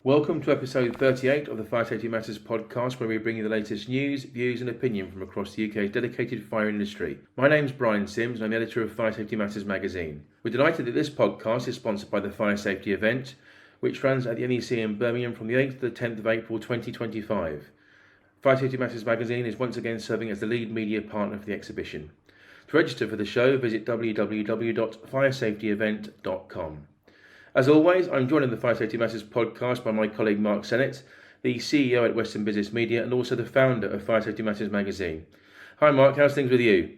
Welcome to episode 38 of the Fire Safety Matters podcast, where we bring you the latest news, views and opinion from across the UK's dedicated fire industry. My name's Brian Sims and I'm the editor of Fire Safety Matters magazine. We're delighted that this podcast is sponsored by the Fire Safety event, which runs at the NEC in Birmingham from the 8th to the 10th of April 2025. Fire Safety Matters magazine is once again serving as the lead media partner for the exhibition. To register for the show, visit www.firesafetyevent.com. As always, I'm joined in the Fire Safety Matters podcast by my colleague Mark Sennett, the CEO at Western Business Media and also the founder of Fire Safety Matters magazine. Hi Mark, how's things with you?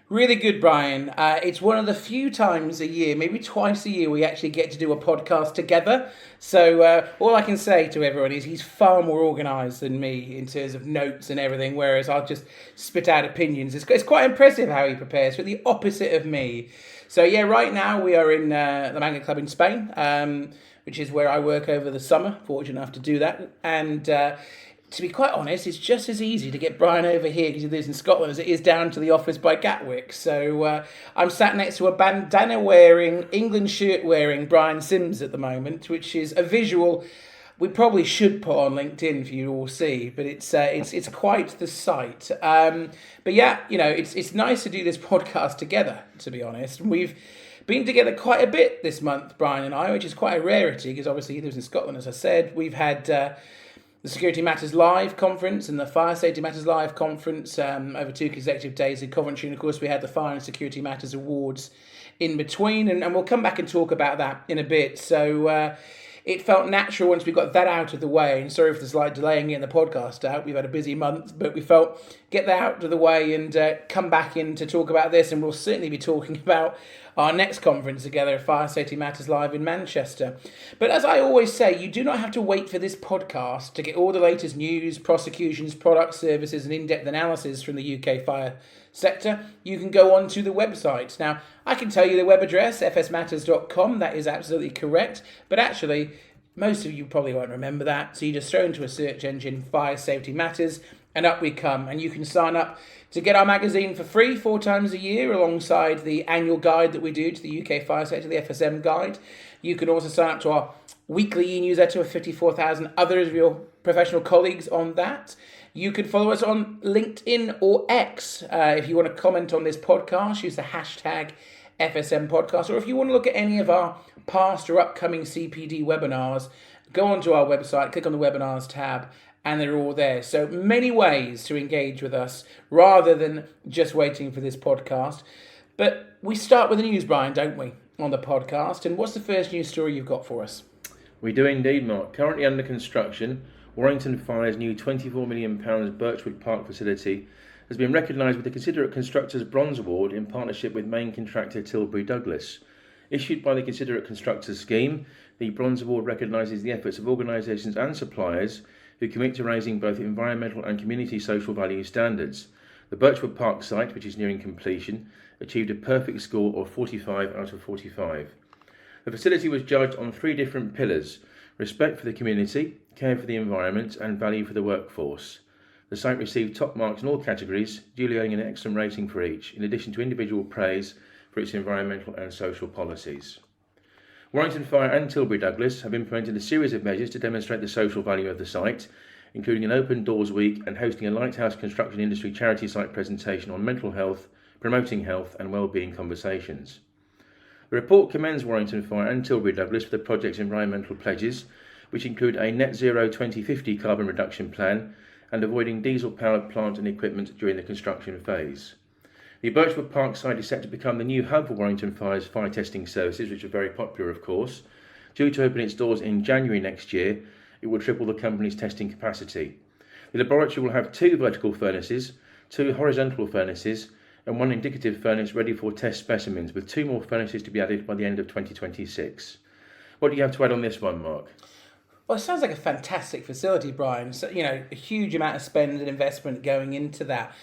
Really good, Brian. It's one of the few times a year, maybe twice a year, we actually get to do a podcast together. So all I can say to everyone is he's far more organised than me in terms of notes and everything, whereas I'll just spit out opinions. It's quite impressive how he prepares, for the opposite of me. So yeah, right now we are in the Manga Club in Spain, which is where I work over the summer, fortunate enough to do that. And to be quite honest, it's just as easy to get Brian over here because he lives in Scotland as it is down to the office by Gatwick. So I'm sat next to a bandana-wearing, England shirt-wearing Brian Sims at the moment, which is a visual we probably should put on LinkedIn for you to all see, but it's quite the sight. But yeah, you know, it's nice to do this podcast together, to be honest. And we've been together quite a bit this month, Brian and I, which is quite a rarity because obviously he lives in Scotland, as I said. We've had the Security Matters Live conference and the Fire Safety Matters Live conference over 2 consecutive days in Coventry. And of course, we had the Fire and Security Matters Awards in between. And we'll come back and talk about that in a bit. So it felt natural once we got that out of the way. And sorry for the slight delaying getting the podcast out. We've had a busy month, but we felt get that out of the way and come back in to talk about this. And we'll certainly be talking about our next conference together, Fire Safety Matters Live in Manchester. But as I always say, you do not have to wait for this podcast to get all the latest news, prosecutions, products, services and in-depth analysis from the UK fire sector. You can go on to the website. Now, I can tell you the web address, fsmatters.com. That is absolutely correct. But actually, most of you probably won't remember that. So you just throw into a search engine, Fire Safety Matters, and up we come. And you can sign up to get our magazine for free 4 times a year alongside the annual guide that we do to the UK fire sector, the FSM guide. You can also sign up to our weekly e-newsletter with 54,000 others of your professional colleagues on that. You can follow us on LinkedIn or X. If you want to comment on this podcast, use the hashtag FSM podcast. Or if you want to look at any of our past or upcoming CPD webinars, go onto our website, click on the webinars tab, and they're all there. So many ways to engage with us rather than just waiting for this podcast. But we start with the news, Brian, don't we, on the podcast? And what's the first news story you've got for us? We do indeed, Mark. Currently under construction, Warringtonfire's new £24 million Birchwood Park facility has been recognised with the Considerate Constructors Bronze Award in partnership with main contractor Tilbury Douglas. Issued by the Considerate Constructors scheme, the Bronze Award recognises the efforts of organisations and suppliers who commit to raising both environmental and community social value standards. The Birchwood Park site, which is nearing completion, achieved a perfect score of 45 out of 45. The facility was judged on 3 different pillars: respect for the community, care for the environment and value for the workforce. The site received top marks in all categories, duly earning an excellent rating for each, in addition to individual praise for its environmental and social policies. Warringtonfire and Tilbury Douglas have implemented a series of measures to demonstrate the social value of the site, including an Open Doors Week and hosting a Lighthouse Construction Industry charity site presentation on mental health, promoting health and wellbeing conversations. The report commends Warringtonfire and Tilbury Douglas for the project's environmental pledges, which include a net zero 2050 carbon reduction plan and avoiding diesel-powered plant and equipment during the construction phase. The Birchwood Park site is set to become the new hub for Warringtonfire's fire testing services, which are very popular, of course. Due to open its doors in January next year, it will triple the company's testing capacity. The laboratory will have 2 vertical furnaces, 2 horizontal furnaces, and 1 indicative furnace ready for test specimens, with 2 more furnaces to be added by the end of 2026. What do you have to add on this one, Mark? Well, it sounds like a fantastic facility, Brian. So, you know, a huge amount of spend and investment going into that.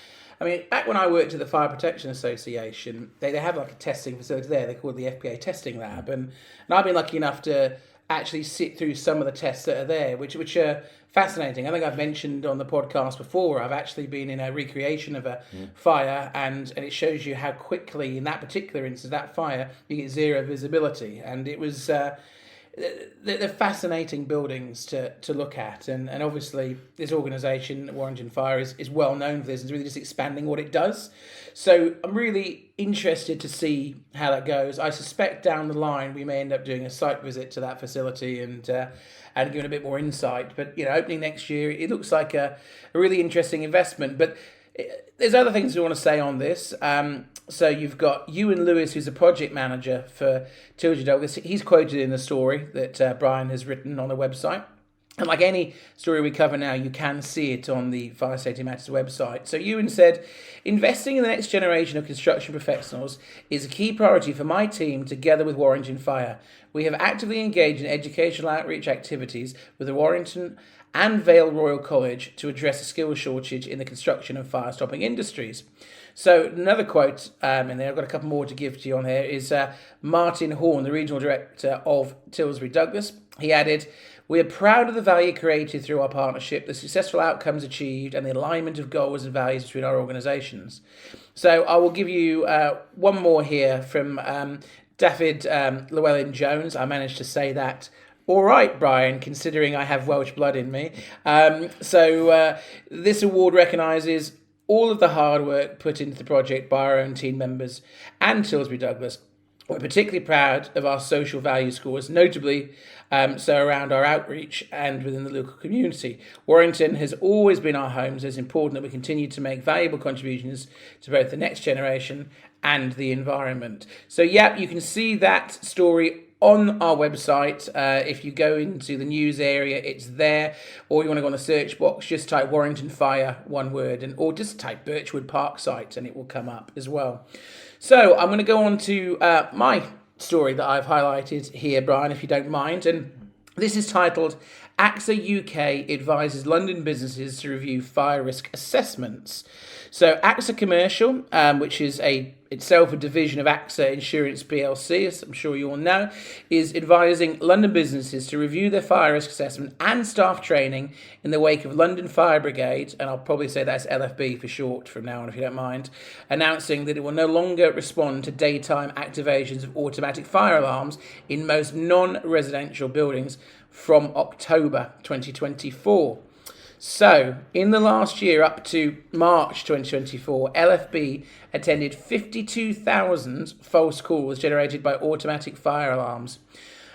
I mean, back when I worked at the Fire Protection Association, they have like a testing facility there. They call it the FPA Testing Lab. And I've been lucky enough to actually sit through some of the tests that are there, which are fascinating. I think I've mentioned on the podcast before, I've actually been in a recreation of a fire, and it shows you how quickly, in that particular instance, that fire, you get zero visibility. And it was they're fascinating buildings to look at, and obviously this organisation, Warringtonfire, is well known for this. It's really just expanding what it does. So I'm really interested to see how that goes. I suspect down the line we may end up doing a site visit to that facility and giving a bit more insight. But opening next year, it looks like a really interesting investment. But there's other things we want to say on this. So you've got Ewan Lewis, who's a project manager for Tilbury Douglas. He's quoted in the story that Brian has written on the website. And like any story we cover now, you can see it on the Fire Safety Matters website. So Ewan said, investing in the next generation of construction professionals is a key priority for my team together with Warringtonfire. We have actively engaged in educational outreach activities with the Warrington and Vale Royal College to address the skills shortage in the construction and fire stopping industries. So another quote in there, I've got a couple more to give to you on here, is Martin Horn, the Regional Director of Tilbury Douglas. He added, "We are proud of the value created through our partnership, the successful outcomes achieved, and the alignment of goals and values between our organisations." So I will give you one more here from David Llewellyn-Jones. I managed to say that all right, Brian, considering I have Welsh blood in me. So this award recognises all of the hard work put into the project by our own team members and Tilbury Douglas. We're particularly proud of our social value scores, notably so around our outreach and within the local community. Warrington has always been our home, so it's important that we continue to make valuable contributions to both the next generation and the environment. So, you can see that story on our website. If you go into the news area, it's there. Or you want to go on the search box, just type Warringtonfire, one word, or just type Birchwood Park site and it will come up as well. So I'm going to go on to my story that I've highlighted here, Brian, if you don't mind. And this is titled, AXA UK advises London businesses to review fire risk assessments. So AXA Commercial, which is itself a division of AXA Insurance PLC, as I'm sure you all know, is advising London businesses to review their fire risk assessment and staff training in the wake of London Fire Brigade, and I'll probably say that's LFB for short from now on if you don't mind, announcing that it will no longer respond to daytime activations of automatic fire alarms in most non-residential buildings from October 2024. So, in the last year up to March 2024, LFB attended 52,000 false calls generated by automatic fire alarms.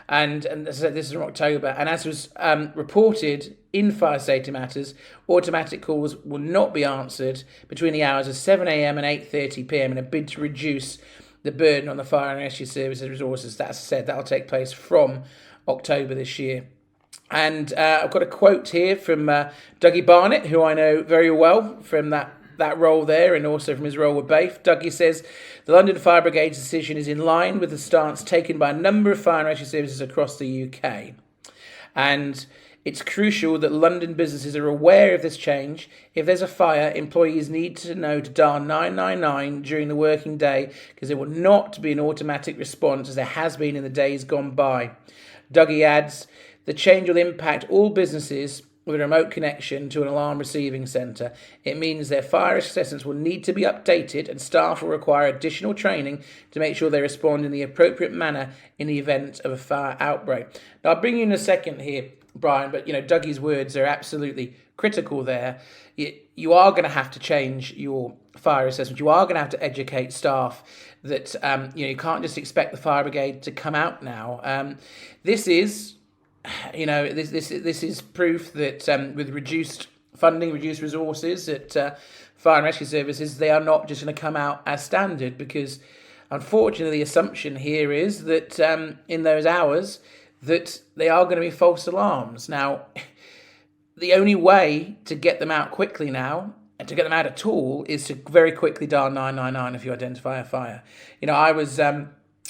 And as I said, this is from October. And as was reported in Fire Safety Matters, automatic calls will not be answered between the hours of 7 a.m. and 8:30 p.m. in a bid to reduce the burden on the fire and rescue services resources. That's said, that'll take place from October this year. And I've got a quote here from Dougie Barnett, who I know very well from that role there and also from his role with BAFE. Dougie says, the London Fire Brigade's decision is in line with the stance taken by a number of fire and rescue services across the UK. And it's crucial that London businesses are aware of this change. If there's a fire, employees need to know to dial 999 during the working day because there will not be an automatic response as there has been in the days gone by. Dougie adds, the change will impact all businesses with a remote connection to an alarm receiving centre. It means their fire risk assessments will need to be updated and staff will require additional training to make sure they respond in the appropriate manner in the event of a fire outbreak. Now, I'll bring you in a second here, Brian, but Dougie's words are absolutely critical there. You are going to have to change your fire assessment. You are going to have to educate staff that you can't just expect the fire brigade to come out now. This is this is proof that with reduced funding, reduced resources at fire and rescue services, they are not just going to come out as standard, because unfortunately the assumption here is that in those hours that they are going to be false alarms. Now, the only way to get them out quickly now, and to get them out at all, is to very quickly dial 999 if you identify a fire. I was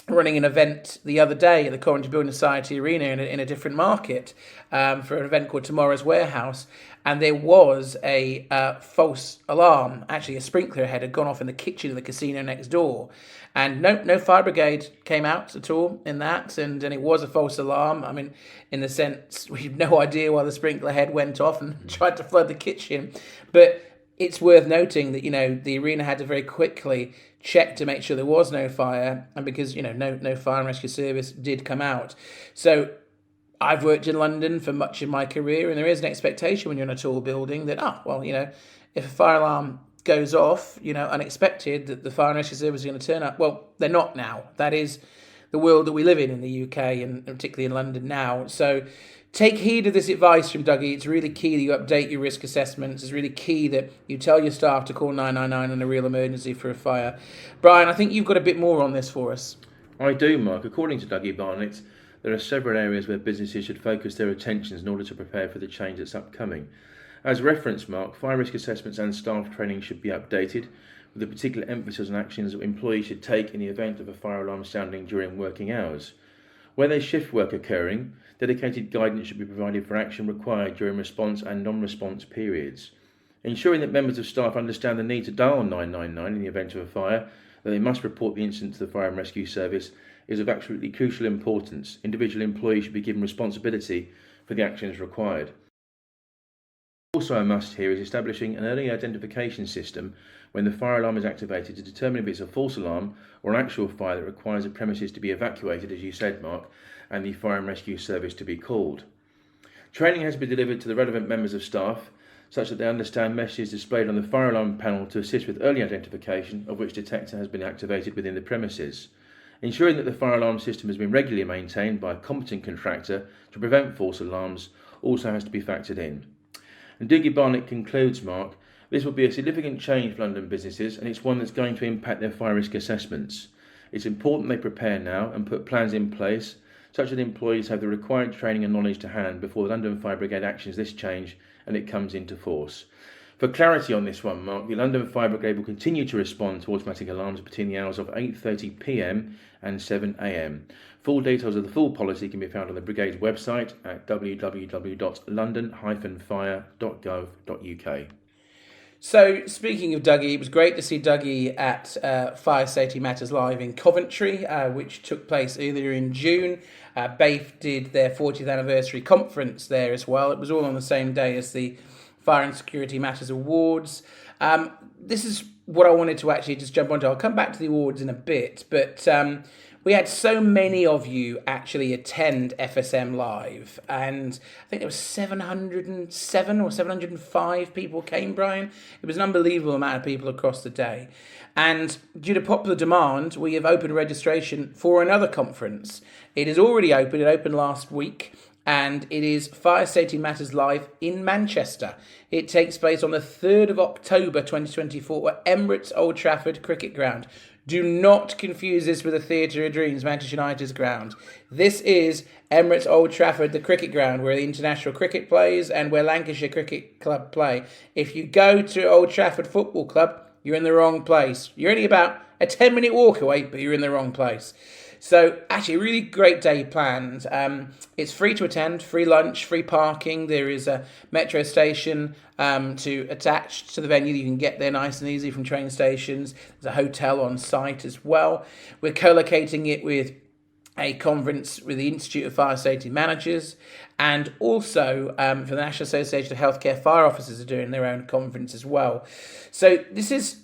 running an event the other day at the Coventry Building Society Arena in a different market for an event called Tomorrow's Warehouse, and there was a false alarm. Actually, a sprinkler head had gone off in the kitchen of the casino next door, and no fire brigade came out at all in that, and it was a false alarm. I mean, in the sense, we have no idea why the sprinkler head went off and tried to flood the kitchen, but it's worth noting that the arena had to very quickly check to make sure there was no fire, and because no fire and rescue service did come out. So I've worked in London for much of my career, and there is an expectation when you're in a tall building that, if a fire alarm goes off, unexpected, that the fire and rescue service is going to turn up. Well, they're not now. That is the world that we live in the UK, and particularly in London now. So take heed of this advice from Dougie. It's really key that you update your risk assessments. It's really key that you tell your staff to call 999 in a real emergency for a fire. Brian, I think you've got a bit more on this for us. I do, Mark. According to Dougie Barnett, there are several areas where businesses should focus their attentions in order to prepare for the change that's upcoming. As reference, Mark, fire risk assessments and staff training should be updated, with a particular emphasis on actions that employees should take in the event of a fire alarm sounding during working hours. Where there's shift work occurring, dedicated guidance should be provided for action required during response and non-response periods. Ensuring that members of staff understand the need to dial 999 in the event of a fire, that they must report the incident to the fire and rescue service, is of absolutely crucial importance. Individual employees should be given responsibility for the actions required. Also a must here is establishing an early identification system when the fire alarm is activated to determine if it's a false alarm or an actual fire that requires the premises to be evacuated, as you said, Mark, and the fire and rescue service to be called. Training has to be delivered to the relevant members of staff such that they understand messages displayed on the fire alarm panel to assist with early identification of which detector has been activated within the premises. Ensuring that the fire alarm system has been regularly maintained by a competent contractor to prevent false alarms also has to be factored in. And Dougie Barnett concludes, Mark, this will be a significant change for London businesses, and it's one that's going to impact their fire risk assessments. It's important they prepare now and put plans in place such that employees have the required training and knowledge to hand before the London Fire Brigade actions this change and it comes into force. For clarity on this one, Mark, the London Fire Brigade will continue to respond to automatic alarms between the hours of 8:30 p.m. and 7 a.m. Full details of the full policy can be found on the Brigade's website at www.london-fire.gov.uk. So, speaking of Dougie, it was great to see Dougie at Fire Safety Matters Live in Coventry, which took place earlier in June. BAFE did their 40th anniversary conference there as well. It was all on the same day as the Fire and Security Matters Awards. This is what I wanted to actually just jump onto. I'll come back to the awards in a bit, but we had so many of you actually attend FSM Live, and I think there was 707 or 705 people came, Brian. It was an unbelievable amount of people across the day. And due to popular demand, we have opened registration for another conference. It is already open. It opened last week, and it is Fire Safety Matters Live in Manchester. It takes place on the 3rd of October 2024 at Emirates Old Trafford Cricket Ground. Do not confuse this with the Theatre of Dreams, Manchester United's ground. This is Emirates Old Trafford, the cricket ground, where the International Cricket plays and where Lancashire Cricket Club play. If you go to Old Trafford Football Club, you're in the wrong place. You're only about a 10-minute walk away, but you're in the wrong place. So, actually, a really great day planned. It's free to attend, free lunch, free parking. There is a metro station to attach to the venue. You can get there nice and easy from train stations. There's a hotel on site as well. We're co-locating it with a conference with the Institute of Fire Safety Managers, and also for the National Association of Healthcare Fire Officers are doing their own conference as well. So this is,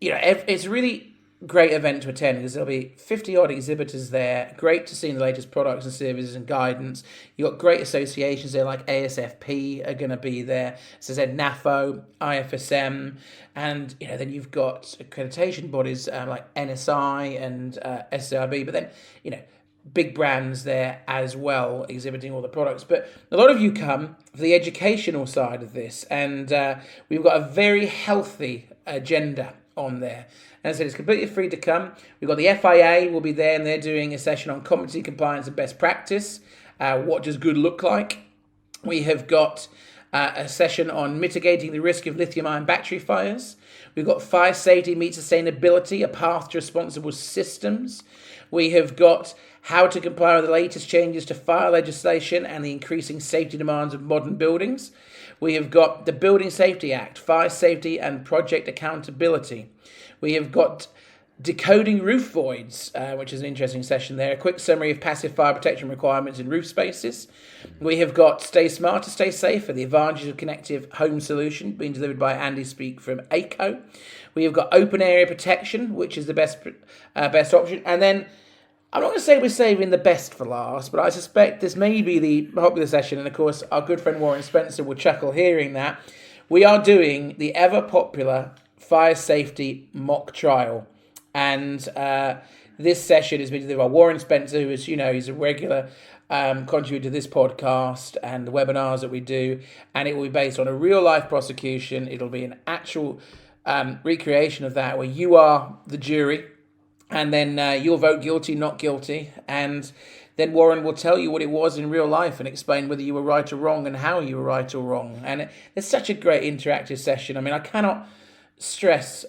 it's really great event to attend because there'll be 50 odd exhibitors there. Great to see the latest products and services and guidance. You've got great associations there like ASFP are going to be there. As I said, NAFO, IFSM, and then you've got accreditation bodies like NSI and SCRB. But then big brands there as well exhibiting all the products. But a lot of you come for the educational side of this, and we've got a very healthy agenda on there. As I said, it's completely free to come. We've got the FIA will be there, and they're doing a session on competency, compliance and best practice. What does good look like? We have got a session on mitigating the risk of lithium-ion battery fires. We've got fire safety meets sustainability, a path to responsible systems. We have got how to comply with the latest changes to fire legislation and the increasing safety demands of modern buildings. We have got the Building Safety Act, fire safety and project accountability. We have got decoding roof voids, which is an interesting session there. A quick summary of passive fire protection requirements in roof spaces. We have got Stay Smarter, Stay Safer, the advantages of connective home solution, being delivered by Andy Speak from ACO. We have got open area protection, which is the best option. And then I'm not going to say we're saving the best for last, but I suspect this may be the popular session. And of course, our good friend Warren Spencer will chuckle hearing that. We are doing the ever popular fire safety mock trial. And this session has been delivered by Warren Spencer, who is, he's a regular contributor to this podcast and the webinars that we do. And it will be based on a real life prosecution. It'll be an actual recreation of that where you are the jury. And then you'll vote guilty, not guilty. And then Warren will tell you what it was in real life and explain whether you were right or wrong and how you were right or wrong. And it's such a great interactive session. I mean, I cannot stress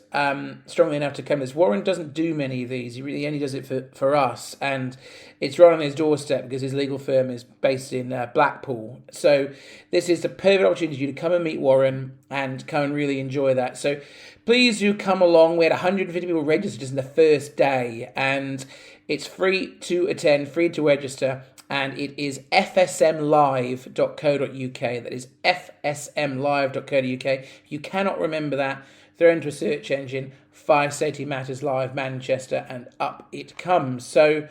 strongly enough to come this. Warren doesn't do many of these. He really only does it for us. And it's right on his doorstep because his legal firm is based in Blackpool. So this is the perfect opportunity for you to come and meet Warren and come and really enjoy that. So please do come along. We had 150 people registered just in the first day. And it's free to attend, free to register. And it is fsmlive.co.uk. That is fsmlive.co.uk. If you cannot remember that, throw into a search engine, Fire Safety Matters Live Manchester, and up it comes. So,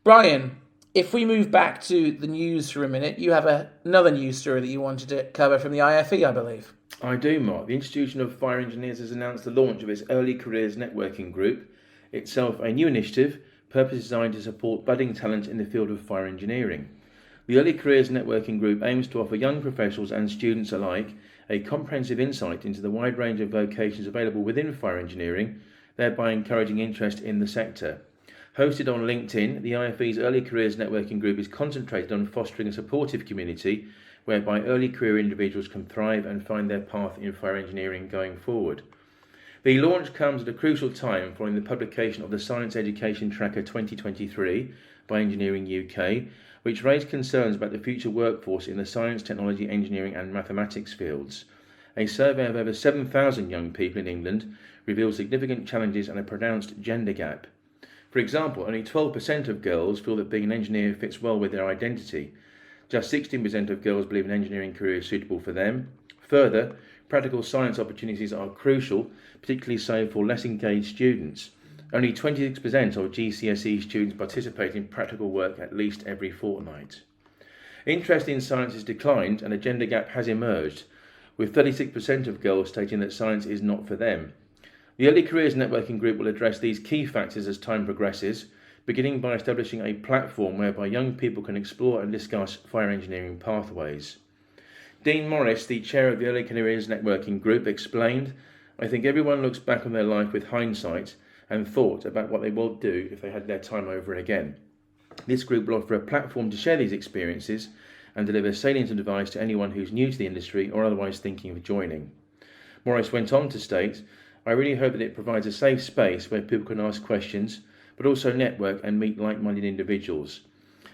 Brian, if we move back to the news for a minute, you have another news story that you wanted to cover from the IFE, I believe. I do, Mark. The Institution of Fire Engineers has announced the launch of its Early Careers Networking Group, itself a new initiative purpose designed to support budding talent in the field of fire engineering. The Early Careers Networking Group aims to offer young professionals and students alike a comprehensive insight into the wide range of vocations available within fire engineering, thereby encouraging interest in the sector. Hosted on LinkedIn, the IFE's Early Careers Networking Group is concentrated on fostering a supportive community whereby early career individuals can thrive and find their path in fire engineering going forward. The launch comes at a crucial time following the publication of the Science Education Tracker 2023 by Engineering UK, which raised concerns about the future workforce in the science, technology, engineering and mathematics fields. A survey of over 7,000 young people in England reveals significant challenges and a pronounced gender gap. For example, only 12% of girls feel that being an engineer fits well with their identity. Just 16% of girls believe an engineering career is suitable for them. Further, practical science opportunities are crucial, particularly so for less engaged students. Only 26% of GCSE students participate in practical work at least every fortnight. Interest in science has declined and a gender gap has emerged, with 36% of girls stating that science is not for them. The Early Careers Networking Group will address these key factors as time progresses, beginning by establishing a platform whereby young people can explore and discuss fire engineering pathways. Dean Morris, the chair of the Early Careers Networking Group, explained, "I think everyone looks back on their life with hindsight and thought about what they will do if they had their time over again. This group will offer a platform to share these experiences and deliver salient advice to anyone who's new to the industry or otherwise thinking of joining." Morris went on to state, "I really hope that it provides a safe space where people can ask questions, but also network and meet like-minded individuals.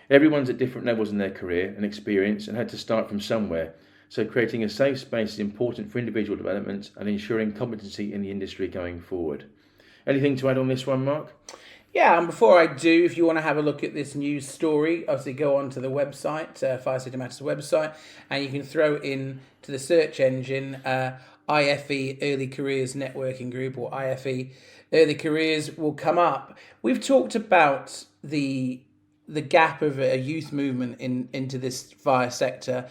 Everyone's at different levels in their career and experience and had to start from somewhere, so creating a safe space is important for individual development and ensuring competency in the industry going forward." Anything to add on this one, Mark? Yeah, and before I do, if you want to have a look at this news story, obviously go onto the website, Fire Safety Matters website, and you can throw in to the search engine IFE Early Careers Networking Group, or IFE Early Careers will come up. We've talked about the gap of a youth movement into this fire sector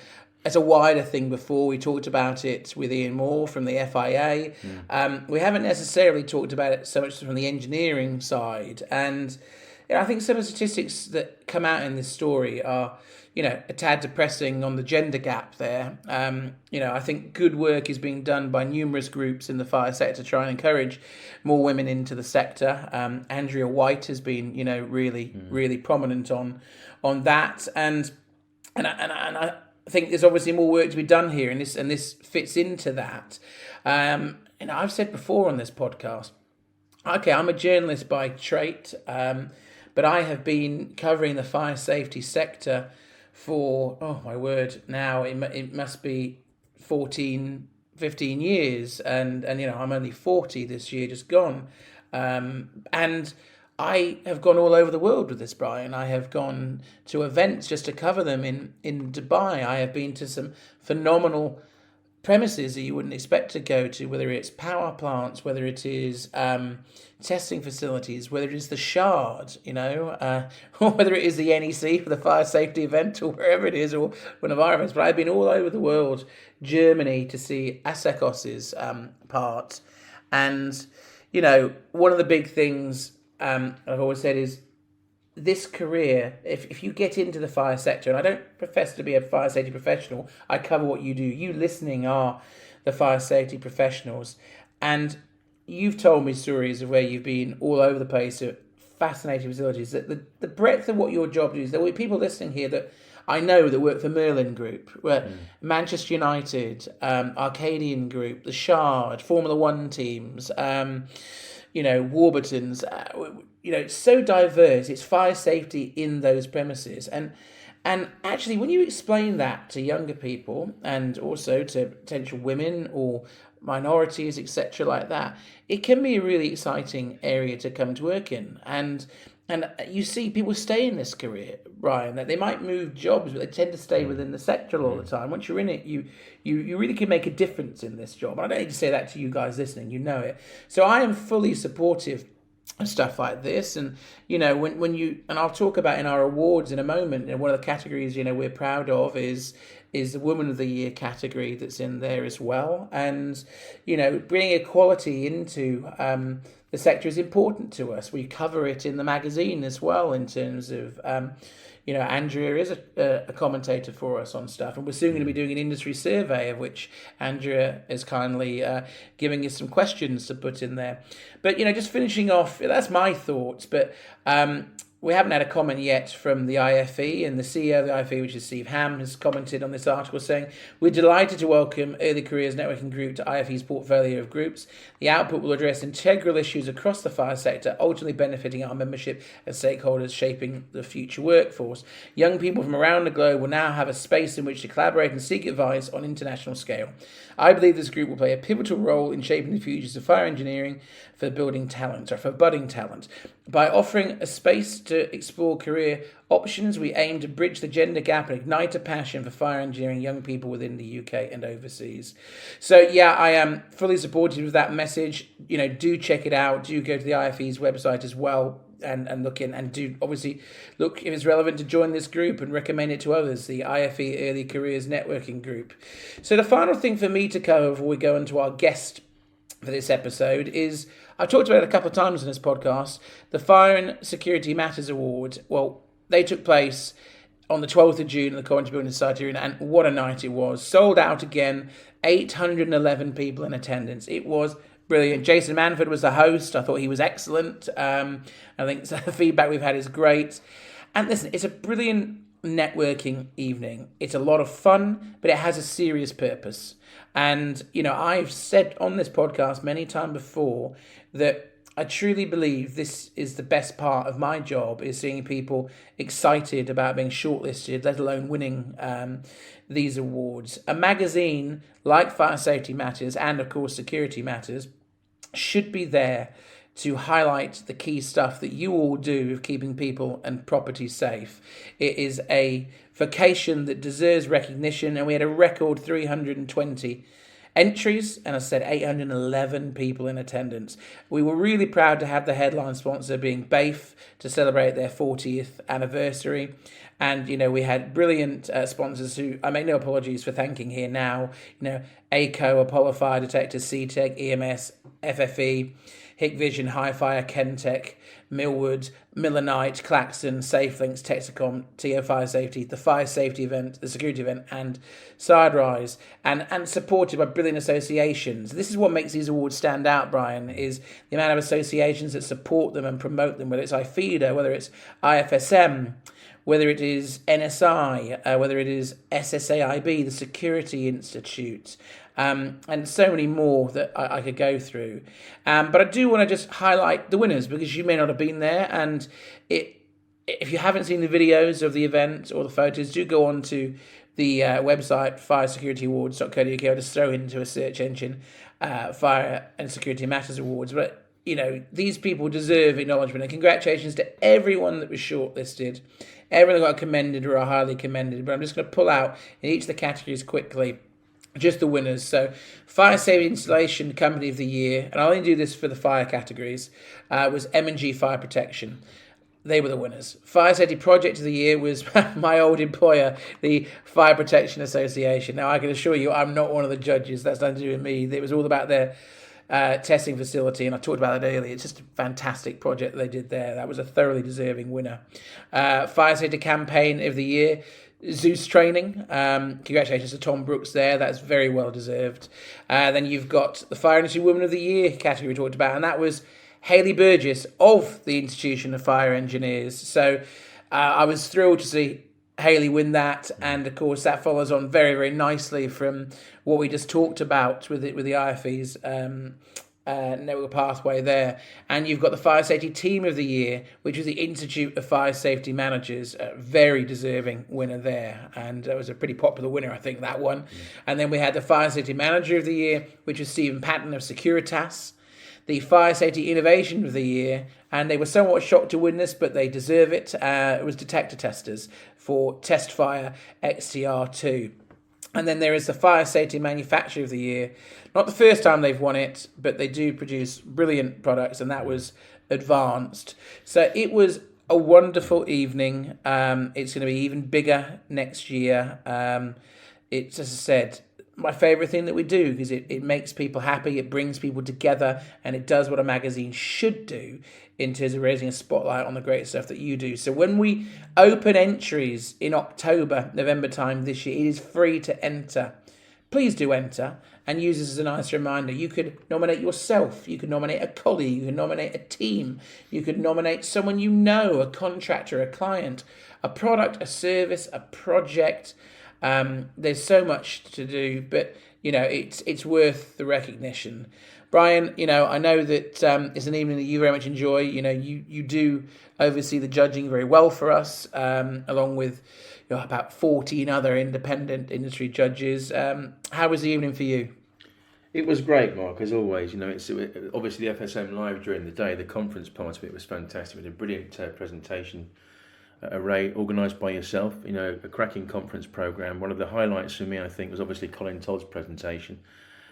as a wider thing before. We talked about it with Ian Moore from the FIA. We haven't necessarily talked about it so much from the engineering side. And I think some of the statistics that come out in this story are, a tad depressing on the gender gap there. I think good work is being done by numerous groups in the fire sector to try and encourage more women into the sector. Andrea White has been, really prominent on that. And I think there's obviously more work to be done here, and this fits into that. I've said before on this podcast, okay, I'm a journalist by trade, but I have been covering the fire safety sector for, oh my word, now it must be 14, 15 years, and I'm only 40 this year, just gone, and I have gone all over the world with this, Brian. I have gone to events just to cover them in Dubai. I have been to some phenomenal premises that you wouldn't expect to go to, whether it's power plants, whether it is testing facilities, whether it is the Shard, or whether it is the NEC for the fire safety event, or wherever it is, or one of our events. But I've been all over the world, Germany, to see ASECOS's part. And, one of the big things I've always said is this career, if you get into the fire sector, and I don't profess to be a fire safety professional, I cover what you do. You listening are the fire safety professionals. And you've told me stories of where you've been all over the place at fascinating facilities. That the breadth of what your job is. There will be people listening here that I know that work for Merlin Group, where Manchester United, Arcadian Group, the Shard, Formula One teams, Warburton's. It's so diverse. It's fire safety in those premises, and actually, when you explain that to younger people and also to potential women or minorities, etc., like that, it can be a really exciting area to come to work in. And you see people stay in this career, Brian, that they might move jobs, but they tend to stay within the sector all the time. Once you're in it, you really can make a difference in this job. I don't need to say that to you guys listening, you know it. So I am fully supportive and stuff like this, and when you, and I'll talk about in our awards in a moment, and one of the categories we're proud of is the Woman of the Year category that's in there as well. And bringing equality into the sector is important to us. We cover it in the magazine as well, in terms of Andrea is a commentator for us on stuff, and we're soon going to be doing an industry survey, of which Andrea is kindly giving us some questions to put in there. But just finishing off, that's my thoughts. But we haven't had a comment yet from the IFE, and the CEO of the IFE, which is Steve Ham, has commented on this article saying, "We're delighted to welcome Early Careers Networking Group to IFE's portfolio of groups. The output will address integral issues across the fire sector, ultimately benefiting our membership and stakeholders shaping the future workforce. Young people from around the globe will now have a space in which to collaborate and seek advice on international scale. I believe this group will play a pivotal role in shaping the futures of fire engineering for budding talent. By offering a space to explore career options, we aim to bridge the gender gap and ignite a passion for fire engineering young people within the UK and overseas." So I am fully supportive of that message. Do check it out. Do go to the IFE's website as well and look in, and do obviously look if it's relevant to join this group and recommend it to others, the IFE Early Careers Networking Group. So the final thing for me to cover before we go into our guest for this episode is, I've talked about it a couple of times in this podcast, the Fire and Security Matters Award. Well, they took place on the 12th of June at the Coventry Building Society Arena, and what a night it was. Sold out again, 811 people in attendance. It was brilliant. Jason Manford was the host. I thought he was excellent. I think the feedback we've had is great. And listen, it's a brilliant networking evening. It's a lot of fun, but it has a serious purpose. And, I've said on this podcast many times before that I truly believe this is the best part of my job, is seeing people excited about being shortlisted, let alone winning these awards. A magazine like Fire Safety Matters and, of course, Security Matters should be there to highlight the key stuff that you all do of keeping people and property safe. It is a vocation that deserves recognition, and we had a record 320 entries, and as I said, 811 people in attendance. We were really proud to have the headline sponsor being BAFE to celebrate their 40th anniversary. And, we had brilliant sponsors who I make no apologies for thanking here now. ACO, Apollo Fire Detectors, CTEC, EMS, FFE, Hikvision, Hi-Fire, Kentech, Millwood, Millenite, Claxton, SafeLinks, Texacom, TO Fire Safety, the Fire Safety event, the Security event, and Siderise, and supported by brilliant associations. This is what makes these awards stand out, Brian, is the amount of associations that support them and promote them, whether it's IFEDA, whether it's IFSM, whether it is NSI, whether it is SSAIB, the Security Institute, and so many more that I could go through. But I do want to just highlight the winners, because you may not have been there, and if you haven't seen the videos of the event or the photos, do go on to the website firesecurityawards.co.uk, or just throw into a search engine Fire and Security Matters Awards. But these people deserve acknowledgement, and congratulations to everyone that was shortlisted, everyone that got commended or are highly commended. But I'm just going to pull out in each of the categories quickly. just the winners. So Fire Safety Installation Company of the Year, and I only do this for the fire categories, was M&G Fire Protection. They were the winners. Fire Safety Project of the Year was my old employer, the Fire Protection Association. Now, I can assure you I'm not one of the judges. That's nothing to do with me. It was all about their testing facility, and I talked about that earlier. It's just a fantastic project they did there. That was a thoroughly deserving winner. Fire Safety Campaign of the Year, Zeus Training. Congratulations to Tom Brooks there. That's very well deserved. Then you've got the Fire Industry Woman of the Year category we talked about, and that was Hayley Burgess of the Institution of Fire Engineers. So I was thrilled to see Hayley win that, and of course that follows on very, very nicely from what we just talked about with the IFE's network pathway there. And you've got the Fire Safety Team of the Year, which was the Institute of Fire Safety Managers, a very deserving winner there, and it was a pretty popular winner, I think, that one. And then we had the Fire Safety Manager of the Year, which was Stephen Patton of Securitas. The Fire Safety Innovation of the Year, and they were somewhat shocked to win this, but they deserve it. It was Detector Testers for Testfire XTR2. And then there is the Fire Safety Manufacturer of the Year. Not the first time they've won it, but they do produce brilliant products, and that was Advanced. So it was a wonderful evening. It's going to be even bigger next year. It's, as I said, my favourite thing that we do, because it makes people happy, it brings people together, and it does what a magazine should do in terms of raising a spotlight on the great stuff that you do. So when we open entries in October, November time this year, it is free to enter. Please do enter and use this as a nice reminder. You could nominate yourself, you could nominate a colleague, you could nominate a team, you could nominate someone you know, a contractor, a client, a product, a service, a project. There's so much to do, but it's worth the recognition. Brian, I know that it's an evening that you very much enjoy. You do oversee the judging very well for us, along with about 14 other independent industry judges. How was the evening for you? It was great, Mark, as always. It's obviously the FSM Live during the day. The conference part of it was fantastic. We had a brilliant presentation array organised by yourself, a cracking conference programme. One of the highlights for me, I think, was obviously Colin Todd's presentation,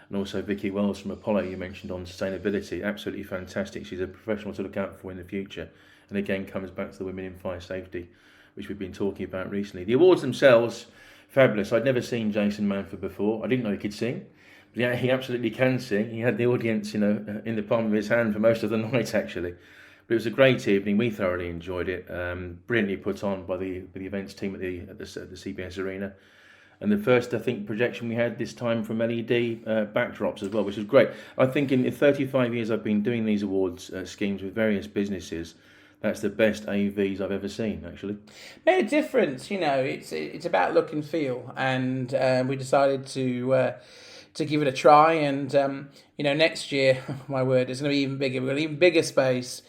and also Vicky Wells from Apollo, you mentioned, on sustainability. Absolutely fantastic. She's a professional to look out for in the future, and again comes back to the women in fire safety, which we've been talking about recently. The awards themselves, fabulous. I'd never seen Jason Manford before. I didn't know he could sing, but yeah, he absolutely can sing. He had the audience, in the palm of his hand for most of the night, actually. But it was a great evening. We thoroughly enjoyed it. Brilliantly put on by the events team at the CBS Arena. And the first, I think, projection we had this time from LED backdrops as well, which was great. I think in the 35 years I've been doing these awards schemes with various businesses, that's the best AVs I've ever seen, actually. Made a difference, It's about look and feel, and we decided to give it a try. And next year, my word, it's going to be even bigger. We've got an even bigger space.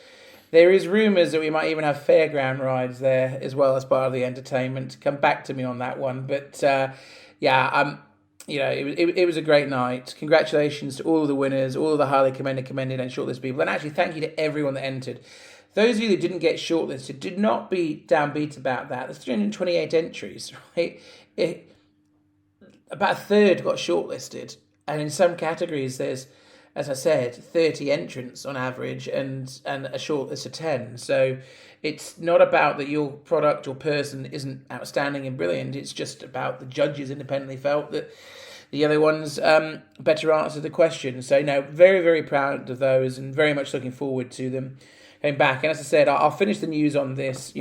There is rumours that we might even have fairground rides there as well as part of the entertainment. Come back to me on that one. But it was a great night. Congratulations to all of the winners, all of the highly commended and shortlisted people. And actually, thank you to everyone that entered. Those of you that didn't get shortlisted, did not be downbeat about that. There's 328 entries, right? About a third got shortlisted. And in some categories, there's, as I said, 30 entrants on average and a shortlist of 10. So it's not about that your product or person isn't outstanding and brilliant. It's just about the judges independently felt that the other ones better answered the question. So, very, very proud of those and very much looking forward to them going back. And as I said, I'll finish the news on this.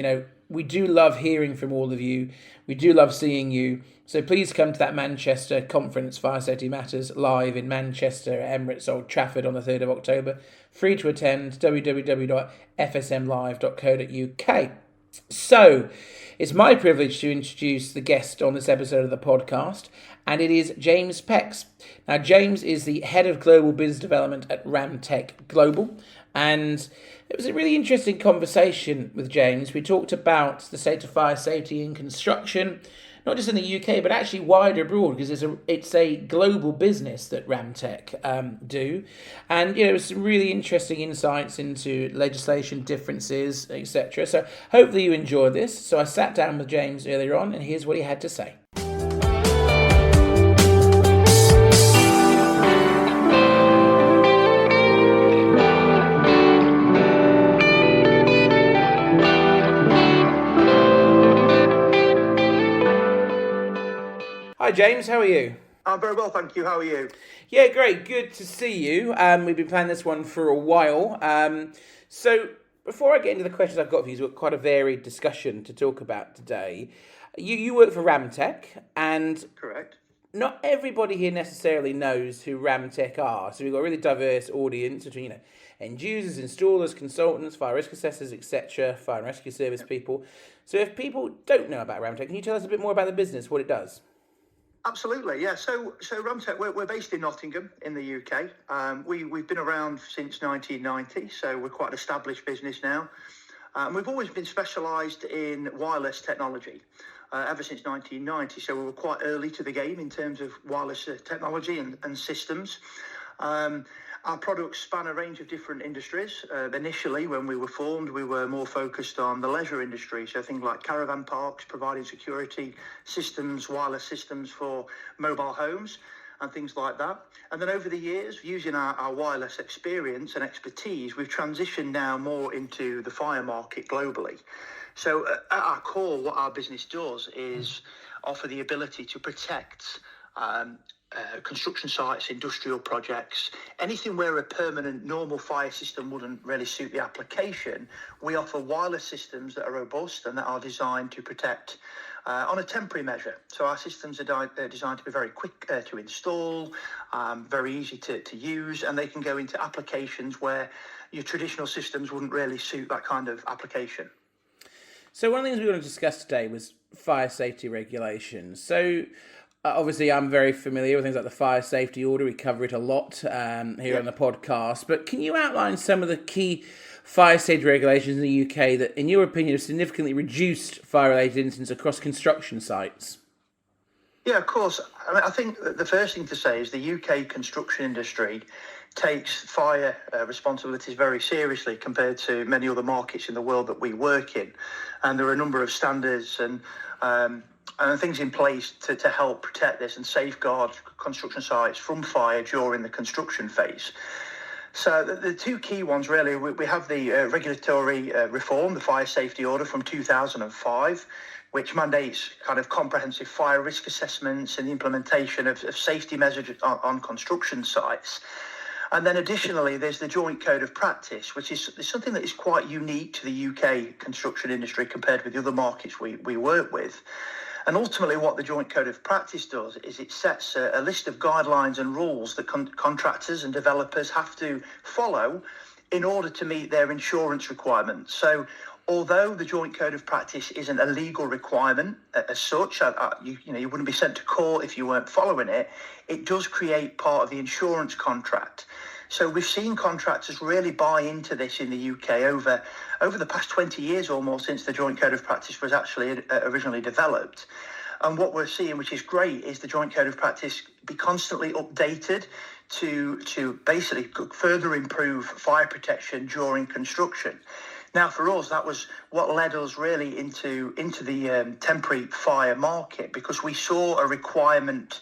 We do love hearing from all of you. We do love seeing you. So please come to that Manchester conference, Fire Safety Matters, live in Manchester at Emirates Old Trafford on the 3rd of October. Free to attend, www.fsmlive.co.uk. So, it's my privilege to introduce the guest on this episode of the podcast, and it is James Pecz. Now, James is the Head of Global Business Development at Ramtech Global, and it was a really interesting conversation with James. We talked about the state of fire safety in construction, not just in the UK, but actually wider abroad, because it's a global business that Ramtech do. And, there was some really interesting insights into legislation differences, etc. So hopefully you enjoyed this. So I sat down with James earlier on, and here's what he had to say. Hi James, how are you? I'm very well, thank you. How are you? Yeah, great. Good to see you. We've been planning this one for a while. So before I get into the questions I've got for you, we've got quite a varied discussion to talk about today. You work for Ramtech, and Correct. not everybody here necessarily knows who Ramtech are. So we've got a really diverse audience between, end users, installers, consultants, fire risk assessors, etc., fire and rescue service people. So if people don't know about Ramtech, can you tell us a bit more about the business, what it does? Absolutely, yeah. So Ramtech, we're based in Nottingham in the UK. We've been around since 1990, so we're quite an established business now. We've always been specialised in wireless technology ever since 1990. So we were quite early to the game in terms of wireless technology and systems. Our products span a range of different industries. Initially, when we were formed, we were more focused on the leisure industry. So things like caravan parks, providing security systems, wireless systems for mobile homes and things like that. And then over the years, using our wireless experience and expertise, we've transitioned now more into the fire market globally. So at our core, what our business does is offer the ability to protect construction sites, industrial projects, anything where a permanent normal fire system wouldn't really suit the application. We offer wireless systems that are robust and that are designed to protect on a temporary measure. So our systems are designed to be very quick to install, very easy to use, and they can go into applications where your traditional systems wouldn't really suit that kind of application. So one of the things we want to discuss today was fire safety regulations. So obviously, I'm very familiar with things like the fire safety order. We cover it a lot here on the podcast. But can you outline some of the key fire safety regulations in the UK that, in your opinion, have significantly reduced fire-related incidents across construction sites? Yeah, of course. I think the first thing to say is the UK construction industry takes fire responsibilities very seriously compared to many other markets in the world that we work in. And there are a number of standards and things in place to help protect this and safeguard construction sites from fire during the construction phase. So the two key ones really, we have the regulatory reform, the fire safety order from 2005, which mandates kind of comprehensive fire risk assessments and the implementation of safety measures on construction sites. And then additionally, there's the Joint Code of Practice, which is something that is quite unique to the UK construction industry compared with the other markets we work with. And ultimately, what the Joint Code of Practice does is it sets a list of guidelines and rules that contractors and developers have to follow in order to meet their insurance requirements. So although the Joint Code of Practice isn't a legal requirement as such, you wouldn't be sent to court if you weren't following it, it does create part of the insurance contract. So we've seen contractors really buy into this in the UK over the past 20 years almost since the Joint Code of Practice was actually originally developed. And what we're seeing, which is great, is the Joint Code of Practice be constantly updated to basically further improve fire protection during construction. Now, for us, that was what led us really into the temporary fire market, because we saw a requirement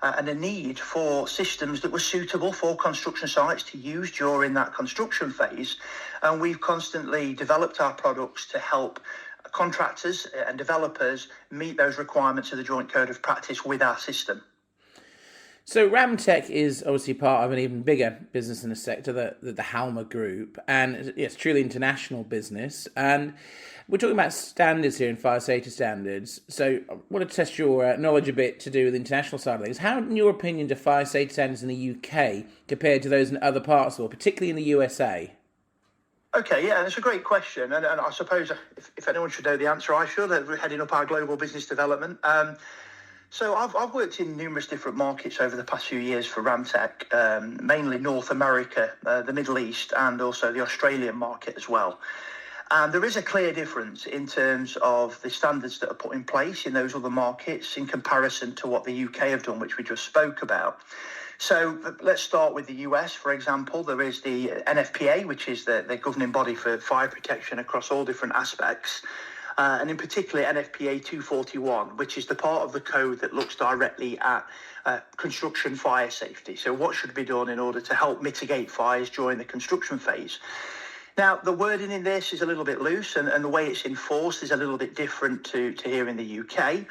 and a need for systems that were suitable for construction sites to use during that construction phase. And we've constantly developed our products to help contractors and developers meet those requirements of the Joint Code of Practice with our system. So Ramtech is obviously part of an even bigger business in the sector, the Halma Group, and it's truly international business. And we're talking about standards here in fire safety standards. So I want to test your knowledge a bit to do with the international side of things. How, in your opinion, do fire safety standards in the UK compared to those in other parts of the world, particularly in the USA? Okay, yeah, that's a great question. And I suppose if anyone should know the answer, I should. We're heading up our global business development. So I've worked in numerous different markets over the past few years for Ramtech, mainly North America, the Middle East, and also the Australian market as well. And there is a clear difference in terms of the standards that are put in place in those other markets in comparison to what the UK have done, which we just spoke about. So let's start with the US, for example. There is the NFPA, which is the governing body for fire protection across all different aspects. And in particular, NFPA 241, which is the part of the code that looks directly at construction fire safety. So what should be done in order to help mitigate fires during the construction phase. Now, the wording in this is a little bit loose, and the way it's enforced is a little bit different to here in the UK.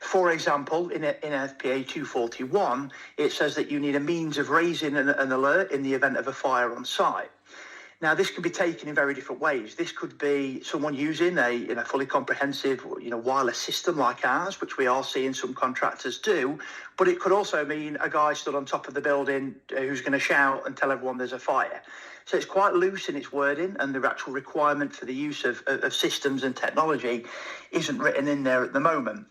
For example, in FPA 241, it says that you need a means of raising an alert in the event of a fire on site. Now, this can be taken in very different ways. This could be someone using a fully comprehensive, wireless system like ours, which we are seeing some contractors do. But it could also mean a guy stood on top of the building who's going to shout and tell everyone there's a fire. So it's quite loose in its wording, and the actual requirement for the use of systems and technology isn't written in there at the moment.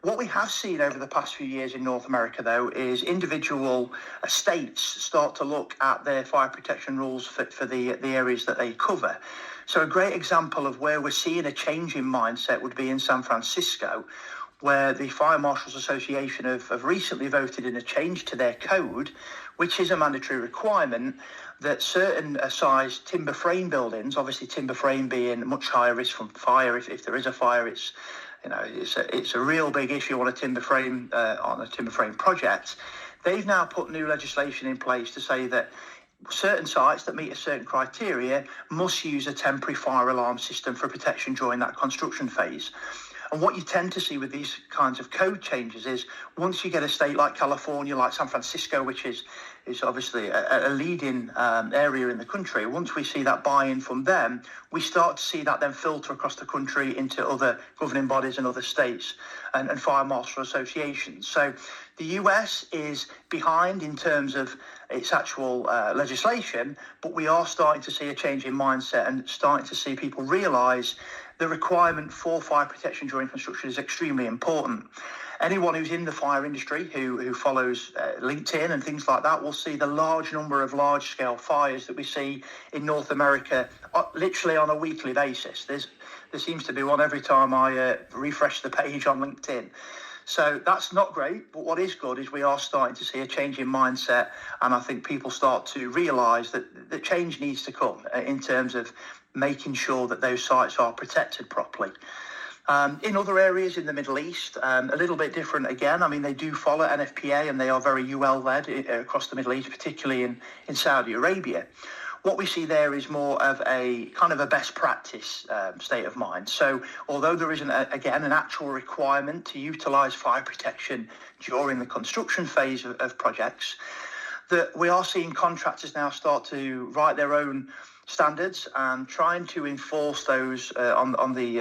What we have seen over the past few years in North America, though, is individual states start to look at their fire protection rules for the areas that they cover. So a great example of where we're seeing a change in mindset would be in San Francisco, where the Fire Marshals Association have recently voted in a change to their code, which is a mandatory requirement that certain size timber frame buildings, obviously timber frame being much higher risk from fire. If there is a fire, it's a real big issue on a timber frame project. They've now put new legislation in place to say that certain sites that meet a certain criteria must use a temporary fire alarm system for protection during that construction phase. And what you tend to see with these kinds of code changes is once you get a state like California, like San Francisco, which is obviously a leading area in the country, once we see that buy-in from them, we start to see that then filter across the country into other governing bodies and other states and fire marshal associations. So the US is behind in terms of its actual legislation, but we are starting to see a change in mindset and starting to see people realise the requirement for fire protection during construction is extremely important. Anyone who's in the fire industry who follows LinkedIn and things like that will see the large number of large-scale fires that we see in North America literally on a weekly basis. There seems to be one every time I refresh the page on LinkedIn. So that's not great, but what is good is we are starting to see a change in mindset, and I think people start to realise that the change needs to come in terms of making sure that those sites are protected properly. In other areas in the Middle East, a little bit different again. I mean, they do follow NFPA and they are very UL-led across the Middle East, particularly in Saudi Arabia. What we see there is more of a kind of a best practice state of mind. So although there isn't, again, an actual requirement to utilise fire protection during the construction phase of projects, that we are seeing contractors now start to write their own standards and trying to enforce those on the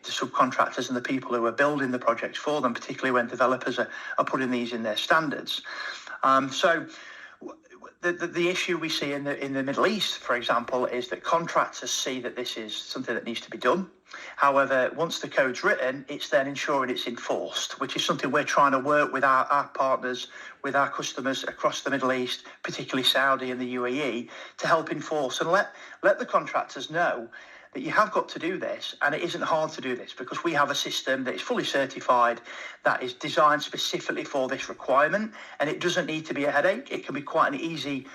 subcontractors and the people who are building the projects for them, particularly when developers are putting these in their standards. So the issue we see in the Middle East, for example, is that contractors see that this is something that needs to be done. However, once the code's written, it's then ensuring it's enforced, which is something we're trying to work with our partners, with our customers across the Middle East, particularly Saudi and the UAE, to help enforce and let the contractors know that you have got to do this, and it isn't hard to do this because we have a system that is fully certified, that is designed specifically for this requirement, and it doesn't need to be a headache. It can be quite an easy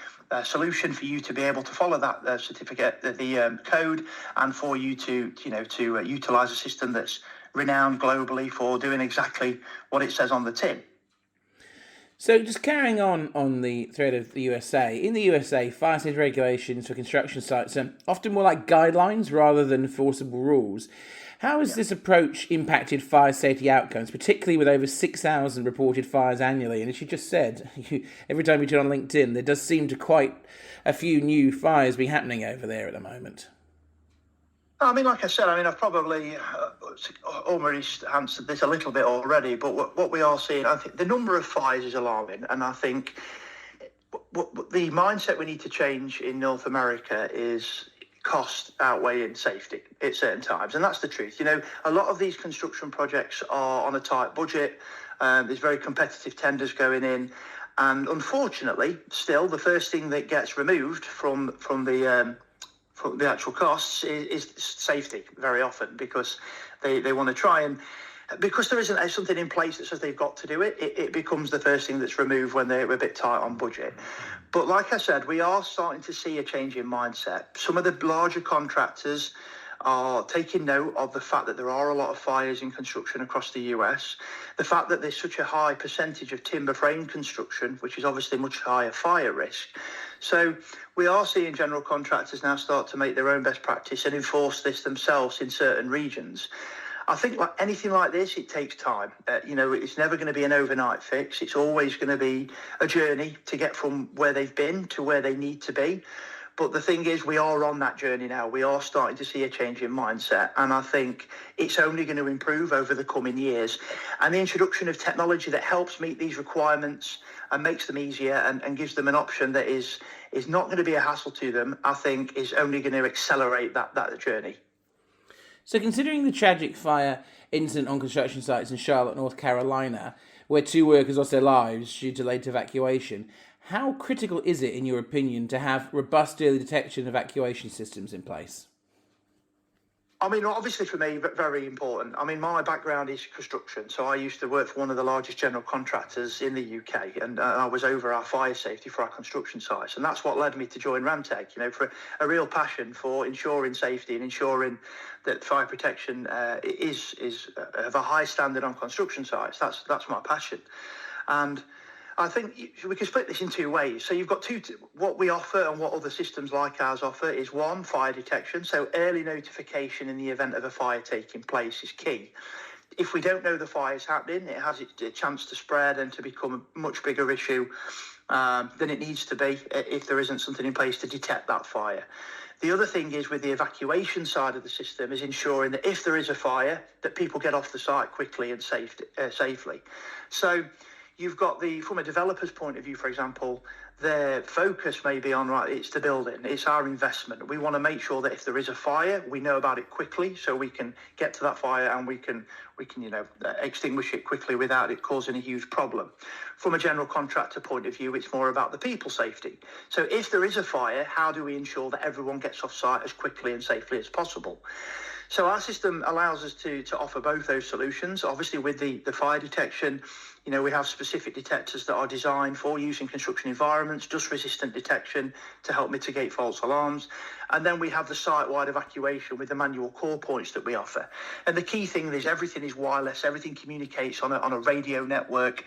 solution for you to be able to follow that certificate, the code, and for you to utilise a system that's renowned globally for doing exactly what it says on the tin. So just carrying on the thread of the USA, in the USA, fire safety regulations for construction sites are often more like guidelines rather than enforceable rules. How has this approach impacted fire safety outcomes, particularly with over 6,000 reported fires annually? And as you just said, every time you turn on LinkedIn, there does seem to quite a few new fires be happening over there at the moment. I mean, like I said, I've probably almost answered this a little bit already, but what we are seeing, I think the number of fires is alarming, and I think the mindset we need to change in North America is cost outweighing safety at certain times, and that's the truth. A lot of these construction projects are on a tight budget. There's very competitive tenders going in, and unfortunately, still the first thing that gets removed from the actual costs is safety very often, because they want to try and, because there isn't something in place that says they've got to do it, it becomes the first thing that's removed when they're a bit tight on budget. But like I said, we are starting to see a change in mindset. Some of the larger contractors are taking note of the fact that there are a lot of fires in construction across the US, the fact that there's such a high percentage of timber frame construction, which is obviously much higher fire risk. So we are seeing general contractors now start to make their own best practice and enforce this themselves in certain regions. I think like anything like this, it takes time. It's never going to be an overnight fix. It's always going to be a journey to get from where they've been to where they need to be. But the thing is, we are on that journey now. We are starting to see a change in mindset. And I think it's only going to improve over the coming years. And the introduction of technology that helps meet these requirements and makes them easier and gives them an option that is not going to be a hassle to them, I think is only going to accelerate that journey. So considering the tragic fire incident on construction sites in Charlotte, North Carolina, where 2 workers lost their lives due to late evacuation, how critical is it, in your opinion, to have robust early detection evacuation systems in place? I mean, obviously for me, very important. I mean, my background is construction. So I used to work for one of the largest general contractors in the UK, and I was over our fire safety for our construction sites. And that's what led me to join Ramtech, for a real passion for ensuring safety and ensuring that fire protection is of a high standard on construction sites. That's my passion. And I think we can split this in 2 ways. So you've got what we offer and what other systems like ours offer is 1, fire detection. So early notification in the event of a fire taking place is key. If we don't know the fire is happening, it has a chance to spread and to become a much bigger issue than it needs to be if there isn't something in place to detect that fire. The other thing is with the evacuation side of the system is ensuring that if there is a fire, that people get off the site quickly and safely. So you've got from a developer's point of view, for example, their focus may be on, right, it's the building, it's our investment. We want to make sure that if there is a fire, we know about it quickly so we can get to that fire and we can extinguish it quickly without it causing a huge problem. From a general contractor point of view, it's more about the people safety. So if there is a fire, how do we ensure that everyone gets off site as quickly and safely as possible? So our system allows us to offer both those solutions. Obviously, with the fire detection, we have specific detectors that are designed for use in construction environments, dust-resistant detection to help mitigate false alarms. And then we have the site-wide evacuation with the manual core points that we offer. And the key thing is everything is wireless, everything communicates on a radio network.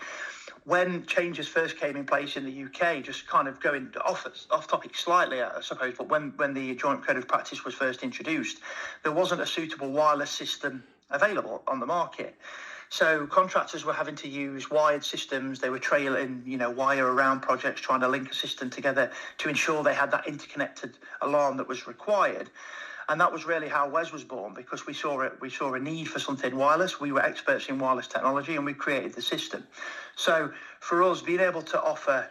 When changes first came in place in the UK, just kind of going off topic slightly, I suppose, but when the Joint Code of Practice was first introduced, there wasn't a suitable wireless system available on the market. So contractors were having to use wired systems. They were trailing, wire around projects, trying to link a system together to ensure they had that interconnected alarm that was required. And that was really how WES was born, because we saw a need for something wireless. We were experts in wireless technology and we created the system. So for us, being able to offer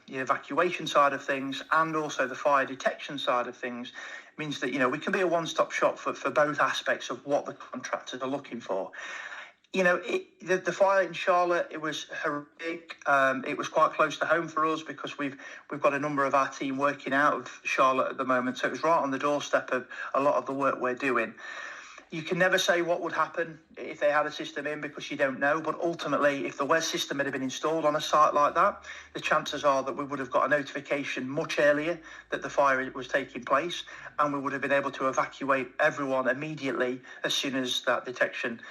the evacuation side of things and also the fire detection side of things means that, we can be a one-stop shop for both aspects of what the contractors are looking for. The fire in Charlotte, it was horrific. It was quite close to home for us because we've got a number of our team working out of Charlotte at the moment. So it was right on the doorstep of a lot of the work we're doing. You can never say what would happen if they had a system in because you don't know. But ultimately, if the WES system had been installed on a site like that, the chances are that we would have got a notification much earlier that the fire was taking place, and we would have been able to evacuate everyone immediately as soon as that detection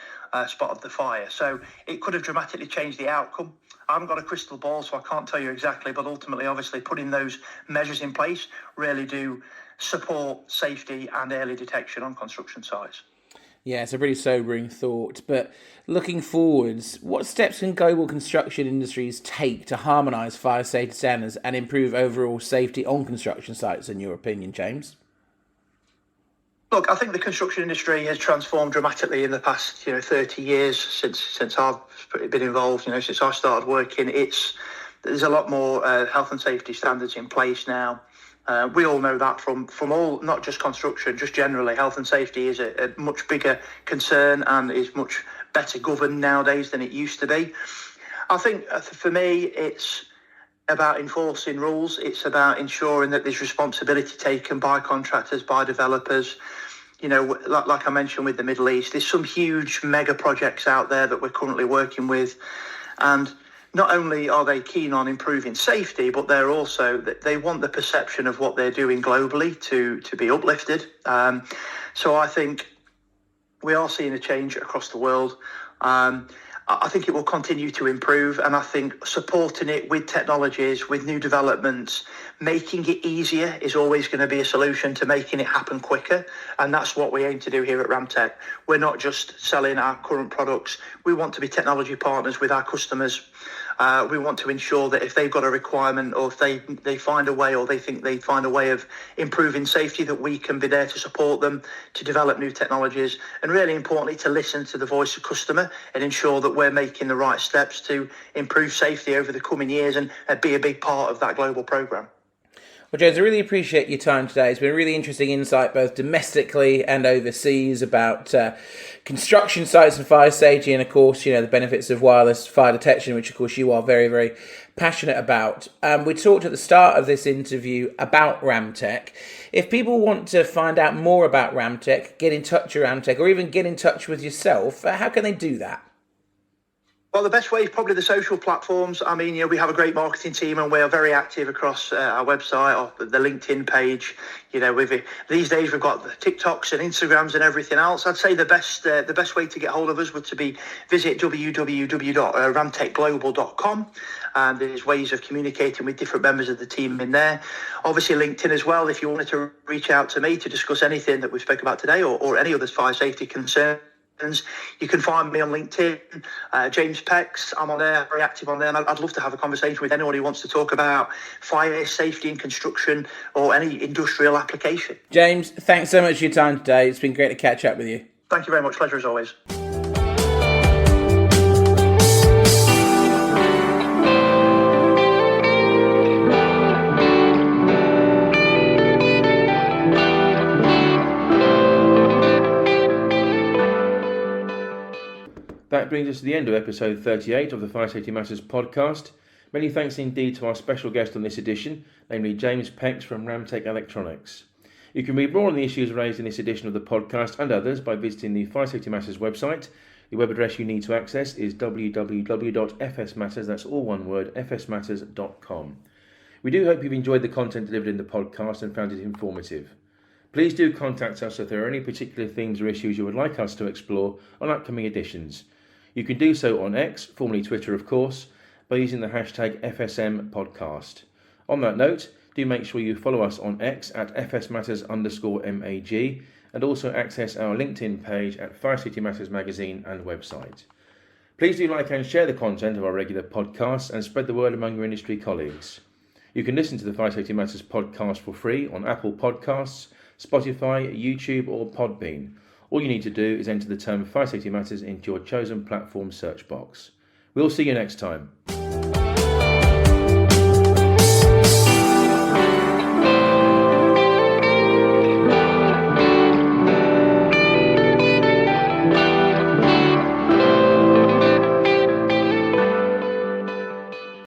spotted the fire. So it could have dramatically changed the outcome. I haven't got a crystal ball, so I can't tell you exactly, but ultimately, obviously, putting those measures in place really do support safety and early detection on construction sites. Yeah, it's a pretty sobering thought. But looking forwards, what steps can global construction industries take to harmonise fire safety standards and improve overall safety on construction sites, in your opinion, James? Look, I think the construction industry has transformed dramatically in the past, 30 years since I've been involved. Since I started working, there's a lot more health and safety standards in place now. We all know that from all, not just construction, just generally, health and safety is a much bigger concern and is much better governed nowadays than it used to be. I think for me, it's about enforcing rules. It's about ensuring that there's responsibility taken by contractors, by developers. Like I mentioned with the Middle East, there's some huge mega projects out there that we're currently working with. And not only are they keen on improving safety, but they want the perception of what they're doing globally to be uplifted. So I think we are seeing a change across the world. I think it will continue to improve, and I think supporting it with technologies, with new developments, making it easier is always going to be a solution to making it happen quicker, and that's what we aim to do here at Ramtech. We're not just selling our current products, we want to be technology partners with our customers. We want to ensure that if they've got a requirement, or if they find a way, or they think they find a way of improving safety, that we can be there to support them, to develop new technologies, and really importantly, to listen to the voice of customer and ensure that we're making the right steps to improve safety over the coming years and be a big part of that global programme. Well, James, I really appreciate your time today. It's been a really interesting insight, both domestically and overseas, about construction sites and fire safety, and of course, the benefits of wireless fire detection, which of course you are very, very passionate about. We talked at the start of this interview about Ramtech. If people want to find out more about Ramtech, get in touch with Ramtech, or even get in touch with yourself, how can they do that? Well, the best way is probably the social platforms. I mean, we have a great marketing team, and we are very active across our website or the LinkedIn page. These days we've got the TikToks and Instagrams and everything else. I'd say the best way to get hold of us would to be visit www.ramtechglobal.com, and there's ways of communicating with different members of the team in there. Obviously LinkedIn as well, if you wanted to reach out to me to discuss anything that we spoke about today, or any other fire safety concerns. You can find me on LinkedIn, James Pecz. I'm on there, very active on there, and I'd love to have a conversation with anyone who wants to talk about fire safety and construction or any industrial application. James, thanks so much for your time today. It's been great to catch up with you. Thank you very much. Pleasure as always. That brings us to the end of episode 38 of the Fire Safety Matters podcast. Many thanks indeed to our special guest on this edition, namely James Pecz from Ramtech Electronics. You can read more on the issues raised in this edition of the podcast and others by visiting the Fire Safety Matters website. The web address you need to access is www.fsmatters, that's all one word, fsmatters.com. We do hope you've enjoyed the content delivered in the podcast and found it informative. Please do contact us if there are any particular themes or issues you would like us to explore on upcoming editions. You can do so on X, formerly Twitter of course, by using the hashtag FSMPodcast. On that note, do make sure you follow us on X at FSMatters_MAG, and also access our LinkedIn page at Fire Safety Matters magazine and website. Please do like and share the content of our regular podcasts and spread the word among your industry colleagues. You can listen to the Fire Safety Matters podcast for free on Apple Podcasts, Spotify, YouTube or Podbean. All you need to do is enter the term Fire Safety Matters into your chosen platform search box. We'll see you next time.